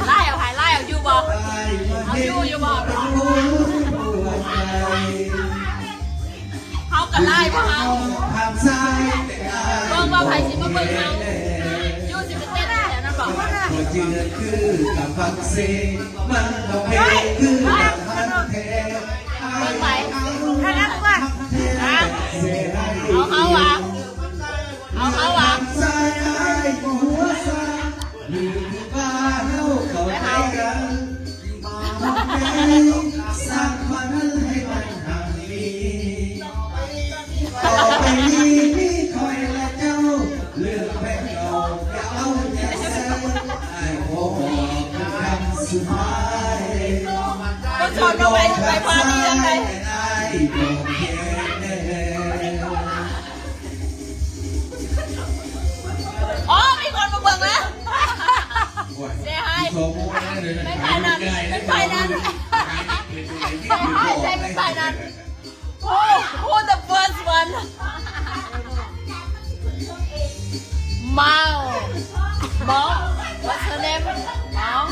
ไล่เอาหายไล่เอาอยู่บอกเอาอยู่บอกเขากันไล่เพราะเขาเบิ่งว่าไผ่สิมาเบิ่งเขาอยู่สิเป็นเต้นแล้วนั่นบอกจืดคือกับฟังเสียงมันก็เพลงคือกับพันเทเบิ่งไปถ้างั้นว่าเอาเขาวะเอาเขาวะใจไอ้หัวซาลืมว่าเฮาเข้าใจกันสร้างฝันให้มันห่างดีต่อไปนี้มีคอยและเจ้าเลือกแพ้เราอย่าเอาอย่าเสียไอ้โอ้คำสุดท้ายก็ชนเอาไปพาดีจังเลยอ๋อมีคนมาเบิ่งแล้วเสียหายไม่ไปนั้นไม่ไปนั้นเสียหายใจไม่ไปนั้นโอ้โห the first one เมาบอง what's her name บอง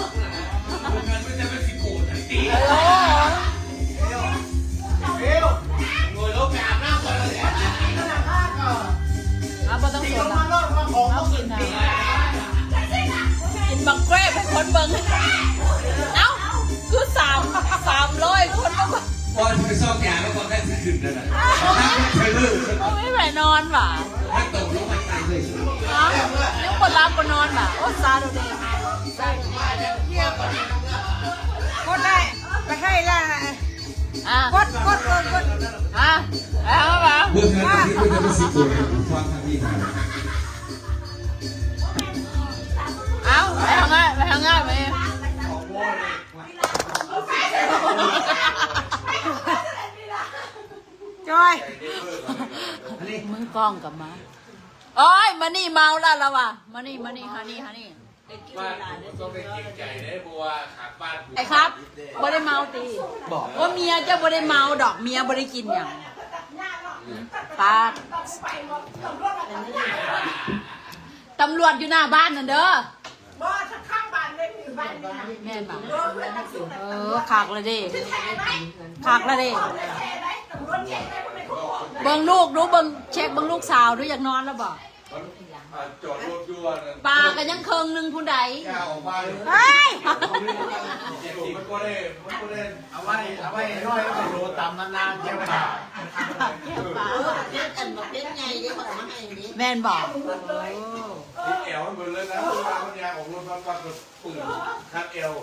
ต้องสนเอากินนะกินบังเกรบให้คนเบิ่งเอ้าคือ300คนมาบอลไปซ่อมยาแล้วบอลได้ที่ขึ้นนั่นแหละเธอเลิกไม่ไหวนอนว่ะไม่ตกลงไปตายเลยยังปวดรับปวดนอนว่ะโอ้ซาดูดิกดได้ไปให้ละกดเอาป่ะเมื่อไงที่เพื่อนจะไปสิโกนฟังทางที่ไหนเอาไปทางง่ายไปจอยมึงกล้องกับมาโอ้ยมานี่เมาแล้วละว่ะมานี่ฮะนี่บ้านก็เป็นจริงใจได้เพราะว่าขาดบ้านไอ้ครับบ่ได้เมาตีว่าเมียจะบ่ได้เมาดอกเมียบ่ได้กินอย่างปาตำรวจอยู่หน้าบ้านนั่นเด้อบ่ถ้าข้างบ้านเลยอยู่บ้านแม่นบ่ขากละเด้เบิ่งลูกดูเบิ่งเช็คเบิ่งลูกสาวดูอยากนอนแล้วบ่จอดรถด้วยปลากันยังเคิงนึงผู้ใดแก้วออกมาเฮ้ยมันก็ได้เอาไว้ร้อยก็โรตำนานๆเจ้าป่าแม่นบอกที่แอวมันเหมือนเลยนะเวลามันยางออกรถมันก็ปืนคัดเอว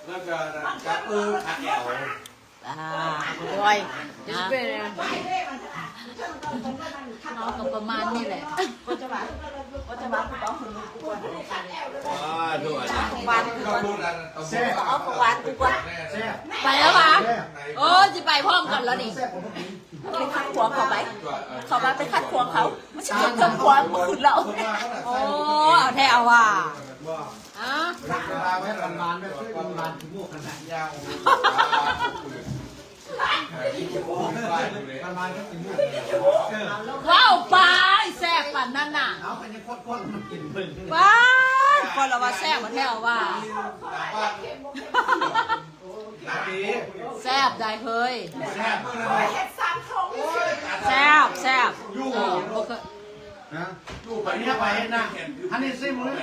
แล้วก็จับคัดเอวด้วยเอากับประมาณนี้แหละถูกอ่ะเอาประวัติกูก่อนไปแล้วปะโอ้จะไปพร้อมกันแล้วนี่ไปคัดขวางเขาไปไปคัดขวางเขาไม่ใช่คัดขวางมือเราโอ้เอาแท้เอาว่ะอ่ะเวลาไว้ประมาณไม่ค่อยประมาณถึงพวกขนาดยาวว้าวปลาแซ่บปั่นนั่นน่ะเอาไปในโคตรมันกินเพิ่งปลาคนละว่าแซ่บมาแท้ว่าแซ่บได้เฮ้ยแซ่บลูกไปนี่ไปนะอันนี้ซิมเลย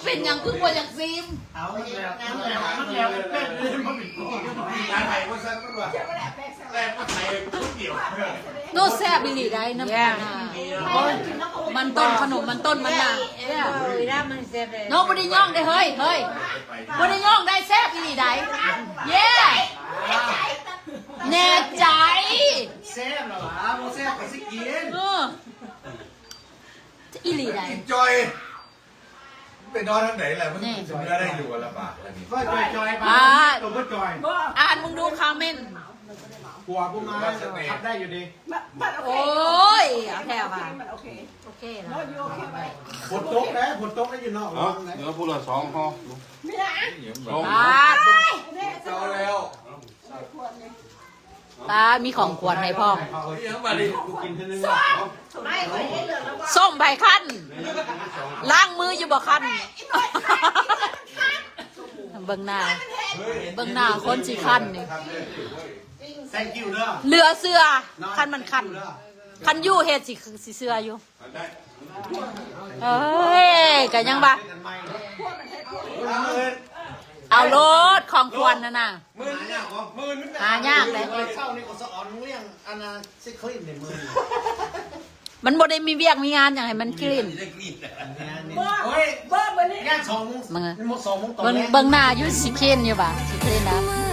เป็นยังคือว่ายังซิมเอาแล้วเป็นเลยมันเป็นกูยาไทยว่าสั้นมันว่าแรกว่าไทยก๋วยเตี๋ยวโน้แซ่บบิลีได้น้ำมันต้นขนมมันต้นมันน่ะโน้บไดิย่องได้เฮ้ยบไดิย่องได้แซ่บบิลีได้เย้แน่ใจแซ่บเหรอวะโมแซ่บกับสิกินอีหลีได้จอยเป็นนอนทางไหนแหละมันจะไม่ได้อยู่กันลำบากอะไรนี่ก็จอยไปตัวก็จอยอ่านมึงดูคอมเมนต์กลัวพวกมาทำได้อยู่ดีโอ้ยเอาแถวมาโอเคนะฝนตกแล้วอยู่นอกเนื้อพูดละ2 ห่อไม่ได้บาทเจ้าแล้ว ตามีของขวัญให้พ่อ ยังมาดิ กูกินทีนึง ไม่เคยเห็นเลยแล้วว่า ส้มใบคั้นล้างมืออยู่บ่คั้นเบิ่งหน้าเบิ่งหน้าคนสิคั้นนี่ แซงกิ้วเด้อ เหลือเสื้อคั้นมันคั้นคั้นอยู่เฮ็ดสิเสื้ออยู่เอ้ยก็ยังบ่เอาโลดของขวัญน่ะ มือนึก หายากเลย เช้านี่ก็สะออนเรื่องอันน่ะซิคลินในมือ มันบ่ได้มีเวียกมีงานอย่างให้มันกลิ่น เฮ้ยงาน2 โมง มึง 2 โมงต่อ เบิ่งหน้าอยู่สิเคนอยู่บ่สิเคนนะ ว่า